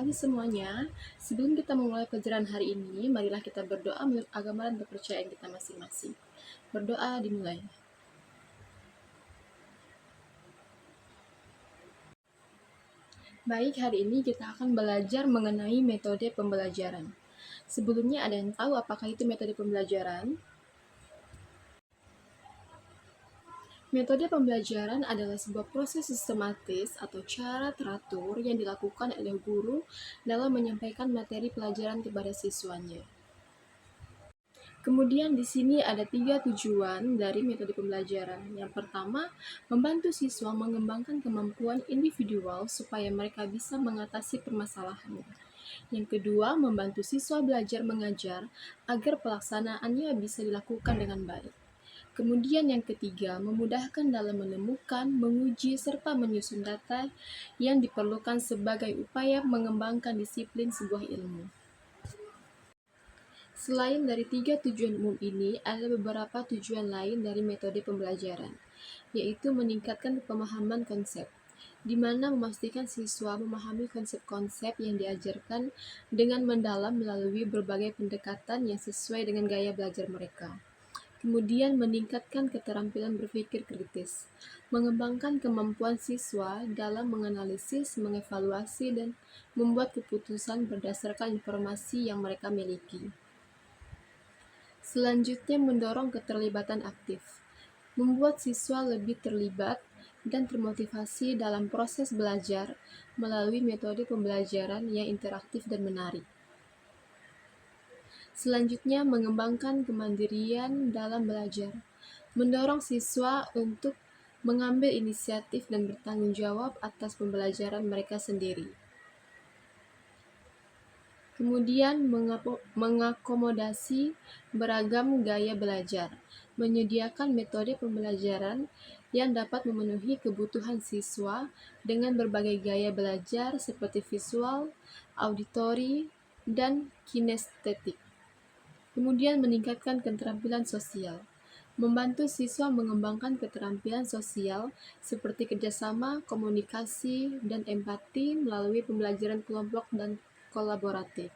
pagi semuanya. Sebelum kita memulai pelajaran hari ini, marilah kita berdoa menurut agama dan kepercayaan kita masing-masing. Berdoa dimulai. Baik, hari ini kita akan belajar mengenai metode pembelajaran. Sebelumnya ada yang tahu apakah itu metode pembelajaran? Metode pembelajaran adalah sebuah proses sistematis atau cara teratur yang dilakukan oleh guru dalam menyampaikan materi pelajaran kepada siswanya. Kemudian di sini ada 3 tujuan dari metode pembelajaran. Yang pertama, membantu siswa mengembangkan kemampuan individual supaya mereka bisa mengatasi permasalahannya. Yang kedua, membantu siswa belajar mengajar agar pelaksanaannya bisa dilakukan dengan baik. Kemudian yang ketiga, memudahkan dalam menemukan, menguji, serta menyusun data yang diperlukan sebagai upaya mengembangkan disiplin sebuah ilmu. Selain dari 3 tujuan umum ini, ada beberapa tujuan lain dari metode pembelajaran, yaitu meningkatkan pemahaman konsep, di mana memastikan siswa memahami konsep-konsep yang diajarkan dengan mendalam melalui berbagai pendekatan yang sesuai dengan gaya belajar mereka. Kemudian meningkatkan keterampilan berpikir kritis, mengembangkan kemampuan siswa dalam menganalisis, mengevaluasi, dan membuat keputusan berdasarkan informasi yang mereka miliki. Selanjutnya mendorong keterlibatan aktif, membuat siswa lebih terlibat dan termotivasi dalam proses belajar melalui metode pembelajaran yang interaktif dan menarik. Selanjutnya mengembangkan kemandirian dalam belajar, mendorong siswa untuk mengambil inisiatif dan bertanggung jawab atas pembelajaran mereka sendiri. Kemudian mengakomodasi beragam gaya belajar, menyediakan metode pembelajaran yang dapat memenuhi kebutuhan siswa dengan berbagai gaya belajar seperti visual, auditori, dan kinestetik. Kemudian meningkatkan keterampilan sosial, membantu siswa mengembangkan keterampilan sosial seperti kerjasama, komunikasi, dan empati melalui pembelajaran kelompok dan kolaboratif.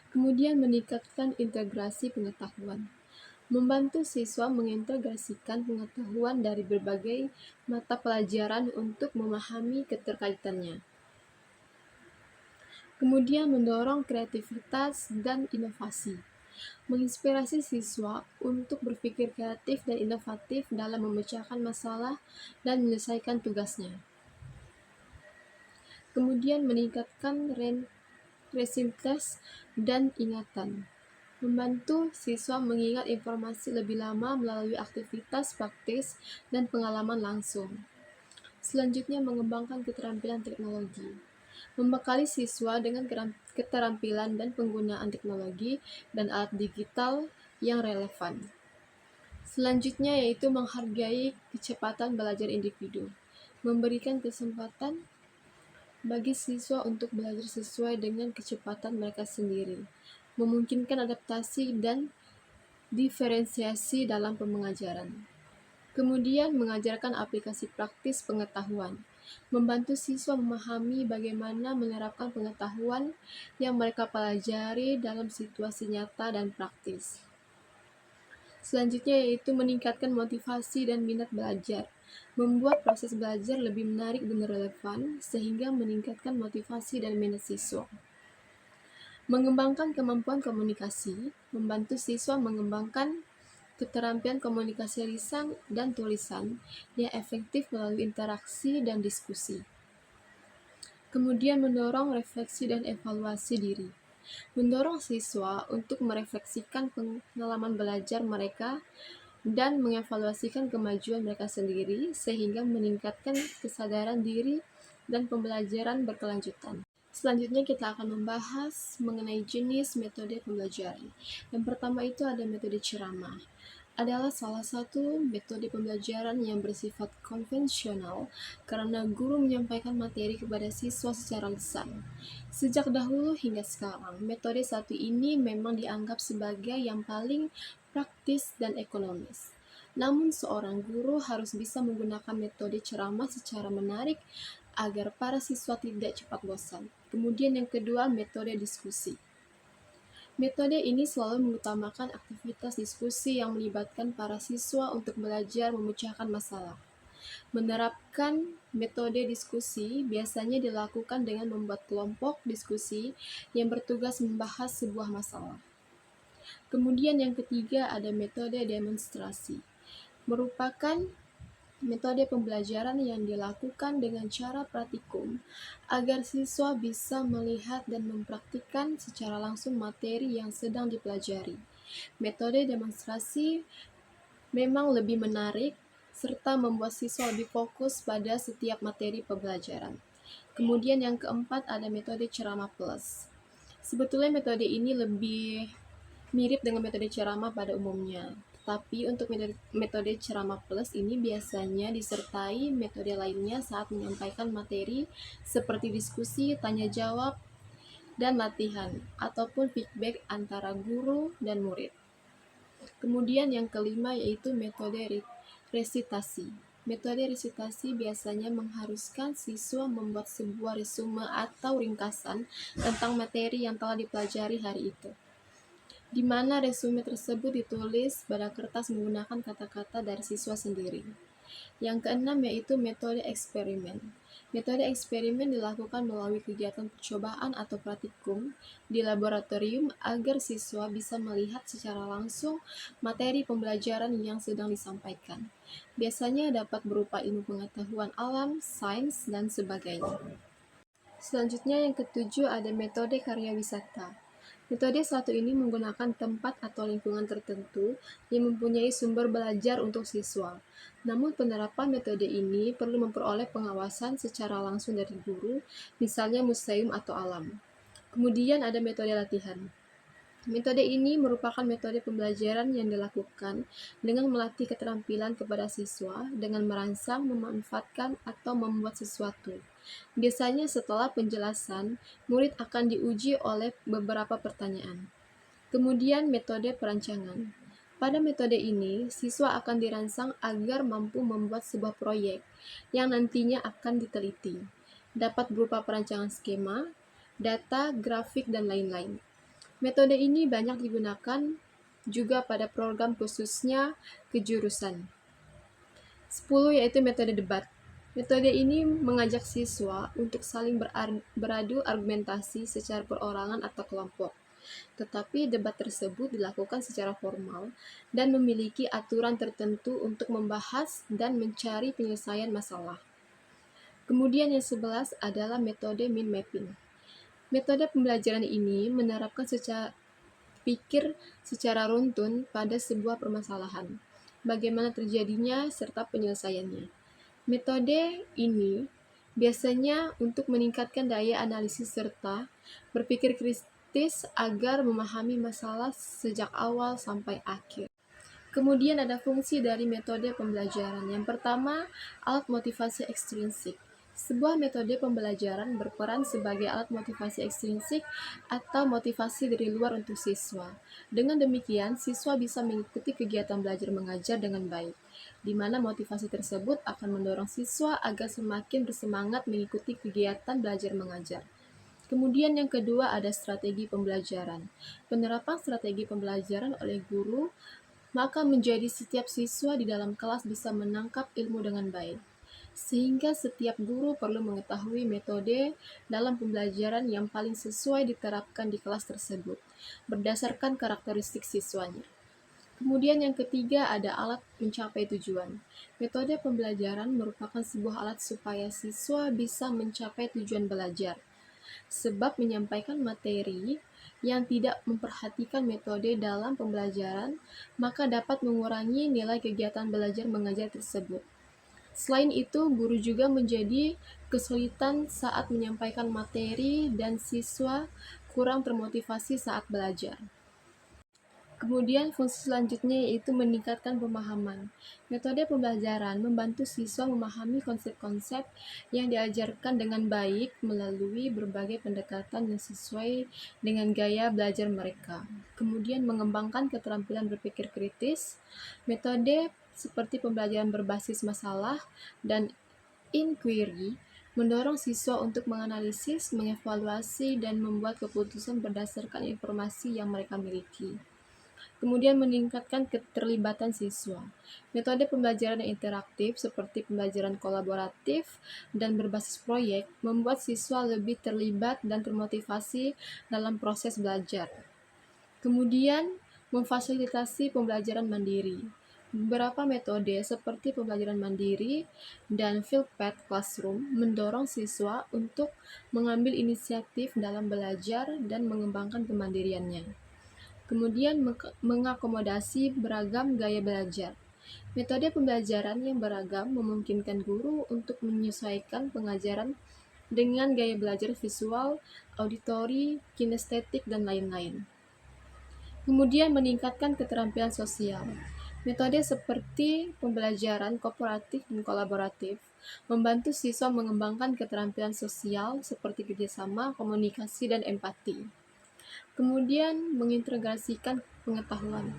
Kemudian meningkatkan integrasi pengetahuan, membantu siswa mengintegrasikan pengetahuan dari berbagai mata pelajaran untuk memahami keterkaitannya. Kemudian mendorong kreativitas dan inovasi, menginspirasi siswa untuk berpikir kreatif dan inovatif dalam memecahkan masalah dan menyelesaikan tugasnya. Kemudian meningkatkan resistensi dan ingatan, membantu siswa mengingat informasi lebih lama melalui aktivitas praktis dan pengalaman langsung. Selanjutnya mengembangkan keterampilan teknologi, membekali siswa dengan keterampilan dan penggunaan teknologi dan alat digital yang relevan. Selanjutnya yaitu menghargai kecepatan belajar individu, memberikan kesempatan bagi siswa untuk belajar sesuai dengan kecepatan mereka sendiri, memungkinkan adaptasi dan diferensiasi dalam pengajaran. Kemudian mengajarkan aplikasi praktis pengetahuan, membantu siswa memahami bagaimana menerapkan pengetahuan yang mereka pelajari dalam situasi nyata dan praktis. Selanjutnya yaitu meningkatkan motivasi dan minat belajar, membuat proses belajar lebih menarik dan relevan sehingga meningkatkan motivasi dan minat siswa. Mengembangkan kemampuan komunikasi, membantu siswa mengembangkan keterampilan komunikasi lisan dan tulisan yang efektif melalui interaksi dan diskusi. Kemudian mendorong refleksi dan evaluasi diri, mendorong siswa untuk merefleksikan pengalaman belajar mereka dan mengevaluasikan kemajuan mereka sendiri sehingga meningkatkan kesadaran diri dan pembelajaran berkelanjutan. Selanjutnya kita akan membahas mengenai jenis metode pembelajaran. Yang pertama itu ada metode ceramah. Adalah salah satu metode pembelajaran yang bersifat konvensional karena guru menyampaikan materi kepada siswa secara lisan. Sejak dahulu hingga sekarang, metode satu ini memang dianggap sebagai yang paling praktis dan ekonomis. Namun seorang guru harus bisa menggunakan metode ceramah secara menarik agar para siswa tidak cepat bosan. Kemudian yang kedua, metode diskusi. Metode ini selalu mengutamakan aktivitas diskusi yang melibatkan para siswa untuk belajar memecahkan masalah. Menerapkan metode diskusi biasanya dilakukan dengan membuat kelompok diskusi yang bertugas membahas sebuah masalah. Kemudian yang ketiga ada metode demonstrasi. Merupakan metode pembelajaran yang dilakukan dengan cara praktikum agar siswa bisa melihat dan mempraktikkan secara langsung materi yang sedang dipelajari. Metode demonstrasi memang lebih menarik serta membuat siswa lebih fokus pada setiap materi pembelajaran. Kemudian yang keempat ada metode ceramah plus. Sebetulnya metode ini lebih mirip dengan metode ceramah pada umumnya. Tapi untuk metode ceramah plus ini biasanya disertai metode lainnya saat menyampaikan materi seperti diskusi, tanya jawab, dan latihan, ataupun feedback antara guru dan murid. Kemudian yang kelima yaitu metode resitasi. Metode resitasi biasanya mengharuskan siswa membuat sebuah resume atau ringkasan tentang materi yang telah dipelajari hari itu, di mana resume tersebut ditulis pada kertas menggunakan kata-kata dari siswa sendiri. Yang keenam yaitu metode eksperimen. Metode eksperimen dilakukan melalui kegiatan percobaan atau praktikum di laboratorium agar siswa bisa melihat secara langsung materi pembelajaran yang sedang disampaikan. Biasanya dapat berupa ilmu pengetahuan alam, sains, dan sebagainya. Selanjutnya yang ketujuh ada metode karya wisata. Metode satu ini menggunakan tempat atau lingkungan tertentu yang mempunyai sumber belajar untuk siswa. Namun penerapan metode ini perlu memperoleh pengawasan secara langsung dari guru, misalnya museum atau alam. Kemudian ada metode latihan. Metode ini merupakan metode pembelajaran yang dilakukan dengan melatih keterampilan kepada siswa dengan merancang, memanfaatkan, atau membuat sesuatu. Biasanya setelah penjelasan, murid akan diuji oleh beberapa pertanyaan. Kemudian metode perancangan. Pada metode ini, siswa akan dirancang agar mampu membuat sebuah proyek yang nantinya akan diteliti. Dapat berupa perancangan skema, data, grafik, dan lain-lain. Metode ini banyak digunakan juga pada program khususnya kejurusan. 10 yaitu metode debat. Metode ini mengajak siswa untuk saling beradu argumentasi secara perorangan atau kelompok. Tetapi debat tersebut dilakukan secara formal dan memiliki aturan tertentu untuk membahas dan mencari penyelesaian masalah. Kemudian yang 11 adalah metode mind mapping. Metode pembelajaran ini menerapkan pikir secara runtun pada sebuah permasalahan, bagaimana terjadinya serta penyelesaiannya. Metode ini biasanya untuk meningkatkan daya analisis serta berpikir kritis agar memahami masalah sejak awal sampai akhir. Kemudian ada fungsi dari metode pembelajaran. Yang pertama, alat motivasi ekstrinsik. Sebuah metode pembelajaran berperan sebagai alat motivasi ekstrinsik atau motivasi dari luar untuk siswa. Dengan demikian, siswa bisa mengikuti kegiatan belajar mengajar dengan baik, di mana motivasi tersebut akan mendorong siswa agar semakin bersemangat mengikuti kegiatan belajar mengajar. Kemudian yang kedua ada strategi pembelajaran. Penerapan strategi pembelajaran oleh guru maka menjadi setiap siswa di dalam kelas bisa menangkap ilmu dengan baik. Sehingga setiap guru perlu mengetahui metode dalam pembelajaran yang paling sesuai diterapkan di kelas tersebut, berdasarkan karakteristik siswanya. Kemudian yang ketiga ada alat mencapai tujuan. Metode pembelajaran merupakan sebuah alat supaya siswa bisa mencapai tujuan belajar. Sebab menyampaikan materi yang tidak memperhatikan metode dalam pembelajaran, maka dapat mengurangi nilai kegiatan belajar mengajar tersebut. Selain itu, guru juga menjadi kesulitan saat menyampaikan materi dan siswa kurang termotivasi saat belajar. Kemudian fungsi selanjutnya yaitu meningkatkan pemahaman. Metode pembelajaran membantu siswa memahami konsep-konsep yang diajarkan dengan baik melalui berbagai pendekatan yang sesuai dengan gaya belajar mereka. Kemudian mengembangkan keterampilan berpikir kritis. Metode seperti pembelajaran berbasis masalah dan inquiry mendorong siswa untuk menganalisis, mengevaluasi, dan membuat keputusan berdasarkan informasi yang mereka miliki. Kemudian meningkatkan keterlibatan siswa. Metode pembelajaran yang interaktif seperti pembelajaran kolaboratif dan berbasis proyek membuat siswa lebih terlibat dan termotivasi dalam proses belajar. Kemudian memfasilitasi pembelajaran mandiri. Beberapa metode seperti pembelajaran mandiri dan field-path classroom mendorong siswa untuk mengambil inisiatif dalam belajar dan mengembangkan kemandiriannya. Kemudian mengakomodasi beragam gaya belajar. Metode pembelajaran yang beragam memungkinkan guru untuk menyesuaikan pengajaran dengan gaya belajar visual, auditori, kinestetik, dan lain-lain. Kemudian meningkatkan keterampilan sosial. Metode seperti pembelajaran kooperatif dan kolaboratif membantu siswa mengembangkan keterampilan sosial seperti kerjasama, komunikasi, dan empati. Kemudian mengintegrasikan pengetahuan.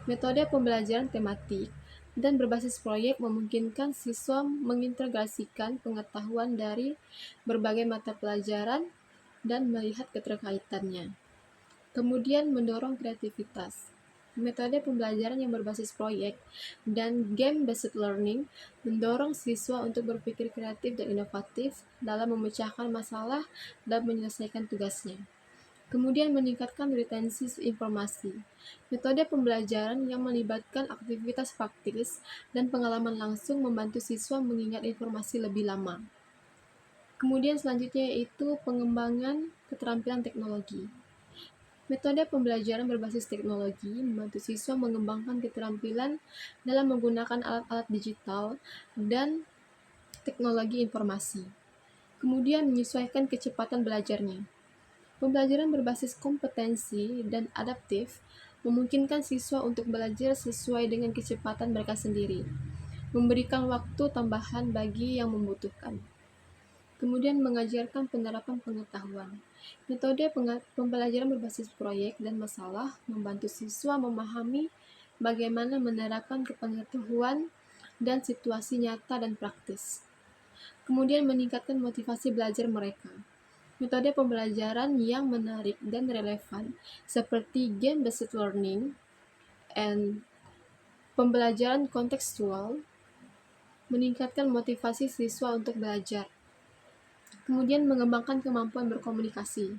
Metode pembelajaran tematik dan berbasis proyek memungkinkan siswa mengintegrasikan pengetahuan dari berbagai mata pelajaran dan melihat keterkaitannya. Kemudian mendorong kreativitas. Metode pembelajaran yang berbasis proyek dan game-based learning mendorong siswa untuk berpikir kreatif dan inovatif dalam memecahkan masalah dan menyelesaikan tugasnya. Kemudian meningkatkan retensi informasi. Metode pembelajaran yang melibatkan aktivitas praktis dan pengalaman langsung membantu siswa mengingat informasi lebih lama. Kemudian selanjutnya yaitu pengembangan keterampilan teknologi. Metode pembelajaran berbasis teknologi membantu siswa mengembangkan keterampilan dalam menggunakan alat-alat digital dan teknologi informasi. Kemudian menyesuaikan kecepatan belajarnya. Pembelajaran berbasis kompetensi dan adaptif memungkinkan siswa untuk belajar sesuai dengan kecepatan mereka sendiri, memberikan waktu tambahan bagi yang membutuhkan. Kemudian mengajarkan penerapan pengetahuan. Metode pembelajaran berbasis proyek dan masalah membantu siswa memahami bagaimana menerapkan pengetahuan dan situasi nyata dan praktis. Kemudian meningkatkan motivasi belajar mereka. Metode pembelajaran yang menarik dan relevan seperti game-based learning and pembelajaran kontekstual meningkatkan motivasi siswa untuk belajar. Kemudian mengembangkan kemampuan berkomunikasi.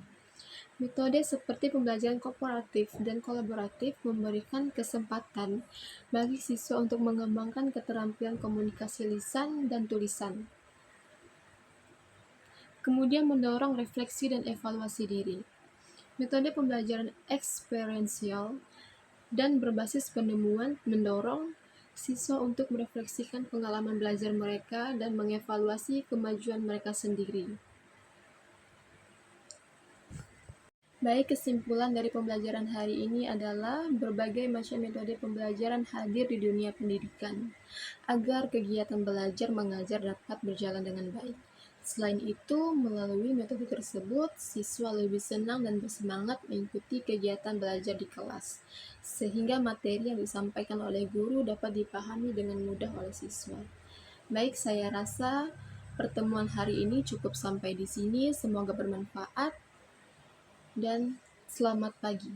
Metode seperti pembelajaran kooperatif dan kolaboratif memberikan kesempatan bagi siswa untuk mengembangkan keterampilan komunikasi lisan dan tulisan. Kemudian mendorong refleksi dan evaluasi diri. Metode pembelajaran eksperiensial dan berbasis penemuan mendorong siswa untuk merefleksikan pengalaman belajar mereka dan mengevaluasi kemajuan mereka sendiri. Baik, kesimpulan dari pembelajaran hari ini adalah berbagai macam metode pembelajaran hadir di dunia pendidikan agar kegiatan belajar mengajar dapat berjalan dengan baik. Selain itu, melalui metode tersebut, siswa lebih senang dan bersemangat mengikuti kegiatan belajar di kelas, sehingga materi yang disampaikan oleh guru dapat dipahami dengan mudah oleh siswa. Baik, saya rasa pertemuan hari ini cukup sampai di sini. Semoga bermanfaat dan selamat pagi.